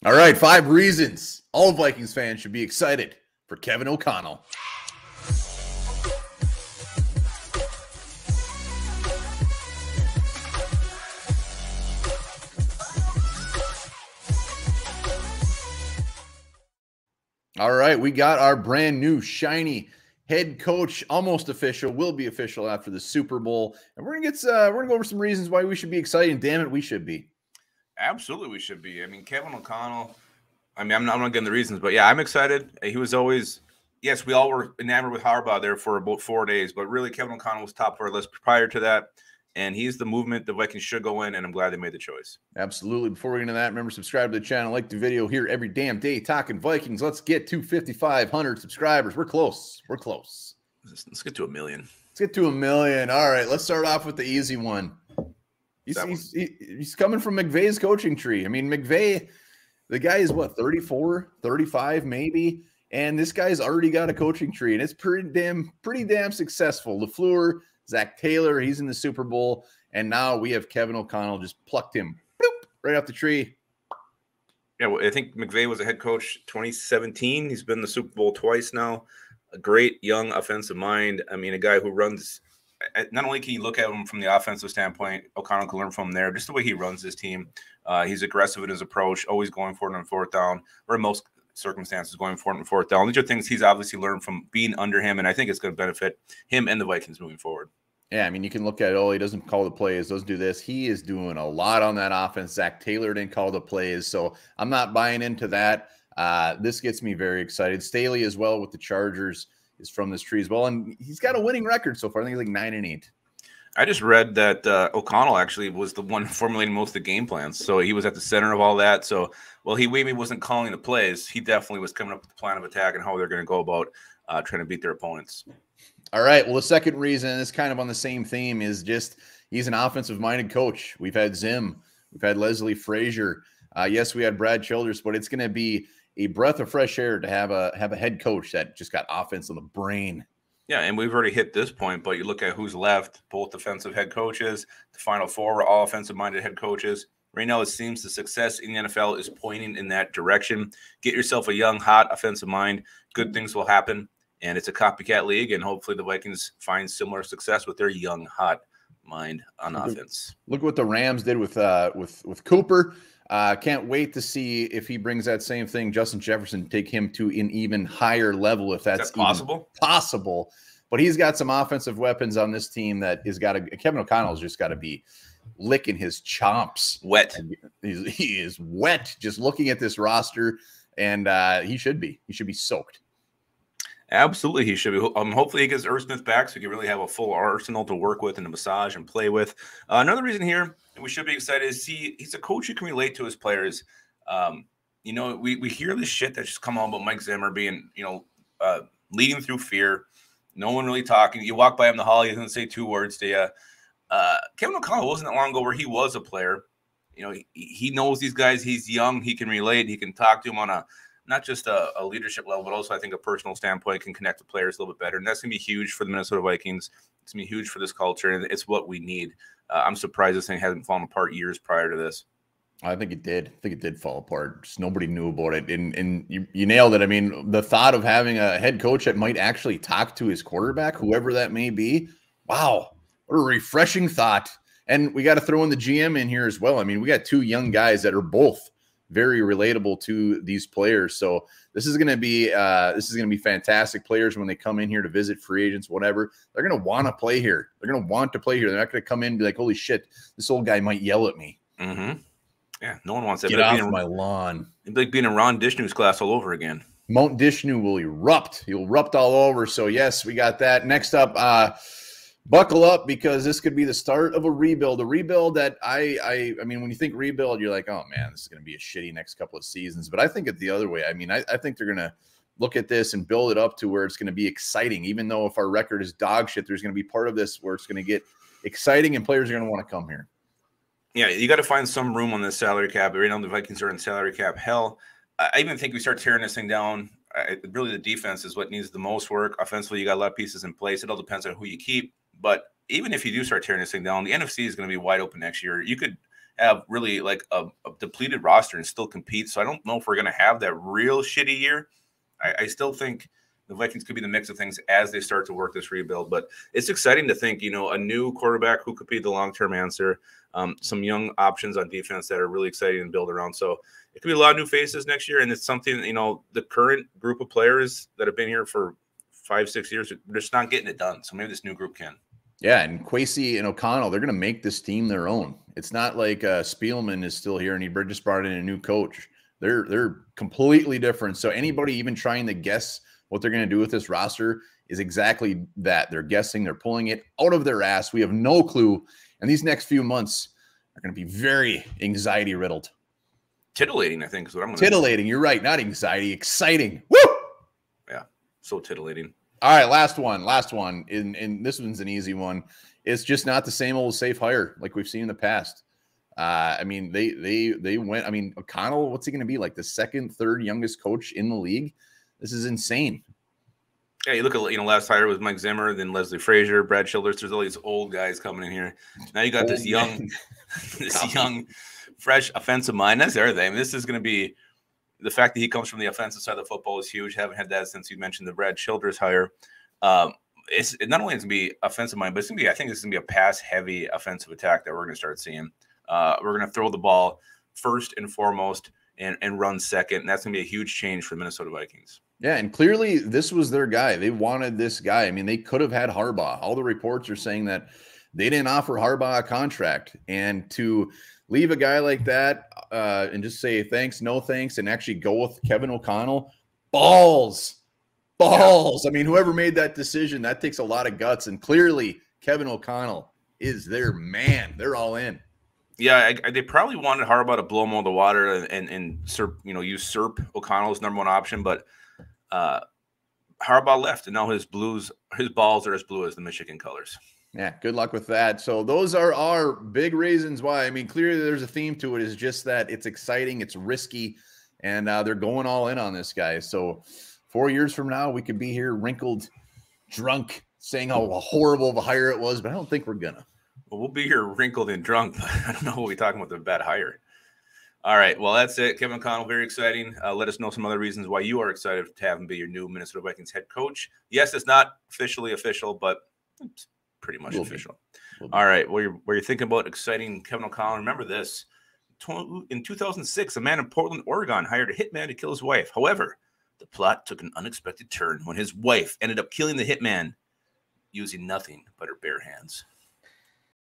All right, 5 reasons all Vikings fans should be excited for Kevin O'Connell. All right, we got our brand new shiny head coach, almost official, will be official after the Super Bowl, and we're gonna go over some reasons why we should be excited. And damn it, we should be. Absolutely, we should be. I mean, Kevin O'Connell. I mean, I'm not getting the reasons, but yeah, I'm excited. He was always, yes, we all were enamored with Harbaugh there for about 4 days, but really, Kevin O'Connell was top of our list prior to that, and he's the movement the Vikings should go in, and I'm glad they made the choice. Absolutely. Before we get into that, remember, subscribe to the channel, like the video here every damn day, talking Vikings. Let's get to 5,500 subscribers. We're close. We're close. Let's get to 1 million. Let's get to 1 million. All right, let's start off with the easy one. He's coming from McVay's coaching tree. I mean, McVay, the guy is what, 34, 35 maybe, and this guy's already got a coaching tree, and it's pretty damn successful. LaFleur, Zach Taylor, he's in the Super Bowl, and now we have Kevin O'Connell just plucked him right off the tree. Yeah, well, I think McVay was a head coach 2017. He's been in the Super Bowl twice now. A great young offensive mind. I mean, a guy who runs. Not only can you look at him from the offensive standpoint, O'Connell can learn from him there. Just the way he runs his team. He's aggressive in his approach, always going for it on fourth down, or in most circumstances going for it on fourth down. These are things he's obviously learned from being under him, and I think it's going to benefit him and the Vikings moving forward. Yeah, I mean, you can look at it. Oh, he doesn't call the plays, doesn't do this. He is doing a lot on that offense. Zach Taylor didn't call the plays, so I'm not buying into that. This gets me very excited. Staley as well with the Chargers is from this tree as well, and he's got a winning record so far. I think he's like 9-8. I just read that O'Connell actually was the one formulating most of the game plans, so he was at the center of all that. So, while he maybe wasn't calling the plays, he definitely was coming up with the plan of attack and how they're going to go about trying to beat their opponents. All right. Well, the second reason, and it's kind of on the same theme, is just he's an offensive-minded coach. We've had Zim, we've had Leslie Frazier. Yes, we had Brad Childress, but it's going to be a breath of fresh air to have a head coach that just got offense on the brain. Yeah, and we've already hit this point, but you look at who's left, both defensive head coaches, the Final Four were all offensive-minded head coaches. Right now, it seems the success in the NFL is pointing in that direction. Get yourself a young, hot offensive mind. Good things will happen, and it's a copycat league, and hopefully the Vikings find similar success with their young, hot mind on offense. Look what the Rams did with Cooper. Can't wait to see if he brings that same thing. Justin Jefferson, take him to an even higher level if that's possible. Possible. But he's got some offensive weapons on this team that is got to. Kevin O'Connell's just got to be licking his chops. Wet. He is wet just looking at this roster, and he should be. He should be soaked. Absolutely, he should be. Hopefully, he gets Irv Smith back so he can really have a full arsenal to work with and to massage and play with. Another reason here we should be excited is he's a coach who can relate to his players. You know, we hear this shit that just come on about Mike Zimmer being, leading through fear. No one really talking. You walk by him in the hall, he doesn't say 2 words to you. Kevin O'Connell wasn't that long ago where he was a player. You know, he knows these guys. He's young. He can relate. He can talk to them on not just a leadership level, but also I think a personal standpoint, can connect with players a little bit better. And that's going to be huge for the Minnesota Vikings. It's going to be huge for this culture, and it's what we need. I'm surprised this thing hasn't fallen apart years prior to this. I think it did. I think it did fall apart. Just nobody knew about it. And you nailed it. I mean, the thought of having a head coach that might actually talk to his quarterback, whoever that may be, wow, what a refreshing thought. And we got to throw in the GM in here as well. I mean, we got 2 young guys that are both very relatable to these players. So this is going to be fantastic. Players, when they come in here to visit, free agents, whatever, they're going to want to play here. They're going to want to play here. They're not going to come in and be like, holy shit, this old guy might yell at me. Mm-hmm. Yeah, no one wants that. Get off my lawn. It'd be like being in Ron Dishnew's class all over again. Mount Dishnu will erupt. He'll erupt all over. So, yes, we got that. Next up, buckle up, because this could be the start of a rebuild. A rebuild that I mean, when you think rebuild, you're like, oh, man, this is going to be a shitty next couple of seasons. But I think it the other way. I mean, I think they're going to look at this and build it up to where it's going to be exciting. Even though if our record is dog shit, there's going to be part of this where it's going to get exciting and players are going to want to come here. Yeah, you got to find some room on this salary cap. Right now, the Vikings are in salary cap hell. I even think we start tearing this thing down. Really, the defense is what needs the most work. Offensively, you got a lot of pieces in place. It all depends on who you keep. But even if you do start tearing this thing down, the NFC is going to be wide open next year. You could have really like a depleted roster and still compete. So I don't know if we're going to have that real shitty year. I still think the Vikings could be the mix of things as they start to work this rebuild. But it's exciting to think, you know, a new quarterback who could be the long-term answer, some young options on defense that are really exciting to build around. So it could be a lot of new faces next year. And it's something, you know, the current group of players that have been here for 5-6 years, they're just not getting it done. So maybe this new group can. Yeah, and Kwesi and O'Connell, they're going to make this team their own. It's not like Spielman is still here and he just brought in a new coach. They're completely different. So anybody even trying to guess what they're going to do with this roster is exactly that. They're guessing. They're pulling it out of their ass. We have no clue. And these next few months are going to be very anxiety-riddled. Titillating, I think, is what I'm going to Titillating. You're right. Not anxiety. Exciting. Woo! Yeah, so titillating. All right, last one. And this one's an easy one. It's just not the same old safe hire like we've seen in the past. I mean, they went. I mean, O'Connell, what's he going to be, like the second, third youngest coach in the league? This is insane. Yeah, you look at, you know, last hire was Mike Zimmer, then Leslie Frazier, Brad Childress. There's all these old guys coming in here. Now you got this young, fresh offensive mind. That's everything. I mean, this is going to be the fact that he comes from the offensive side of the football is huge. Haven't had that since you mentioned the Brad Childress hire. It's not only going to be offensive mind, but it's going to be, I think this is going to be a pass-heavy offensive attack that we're going to start seeing. We're going to throw the ball first and foremost and run second. And that's going to be a huge change for the Minnesota Vikings. Yeah, and clearly this was their guy. They wanted this guy. I mean, they could have had Harbaugh. All the reports are saying that they didn't offer Harbaugh a contract. And to leave a guy like that and just say thanks, no thanks, and actually go with Kevin O'Connell, balls. Yeah. I mean, whoever made that decision, that takes a lot of guts. And clearly Kevin O'Connell is their man. They're all in. Yeah, they probably wanted Harbaugh to blow him out of the water and usurp O'Connell's number one option, but Harbaugh left, and now his balls are as blue as the Michigan colors. Yeah, good luck with that. So those are our big reasons why. I mean, clearly there's a theme to it. Is just that it's exciting, it's risky, and they're going all in on this guy. So 4 years from now, we could be here wrinkled, drunk, saying how horrible of a hire it was, but I don't think we're gonna. Well, we'll be here wrinkled and drunk, but I don't know what we're talking about the bad hire. All right, well, that's it. Kevin O'Connell, very exciting. Let us know some other reasons why you are excited to have him be your new Minnesota Vikings head coach. Yes, it's not officially official, but it's pretty much official. All right, where you're thinking about exciting Kevin O'Connell, remember this. In 2006, a man in Portland, Oregon hired a hitman to kill his wife. However, the plot took an unexpected turn when his wife ended up killing the hitman using nothing but her bare hands.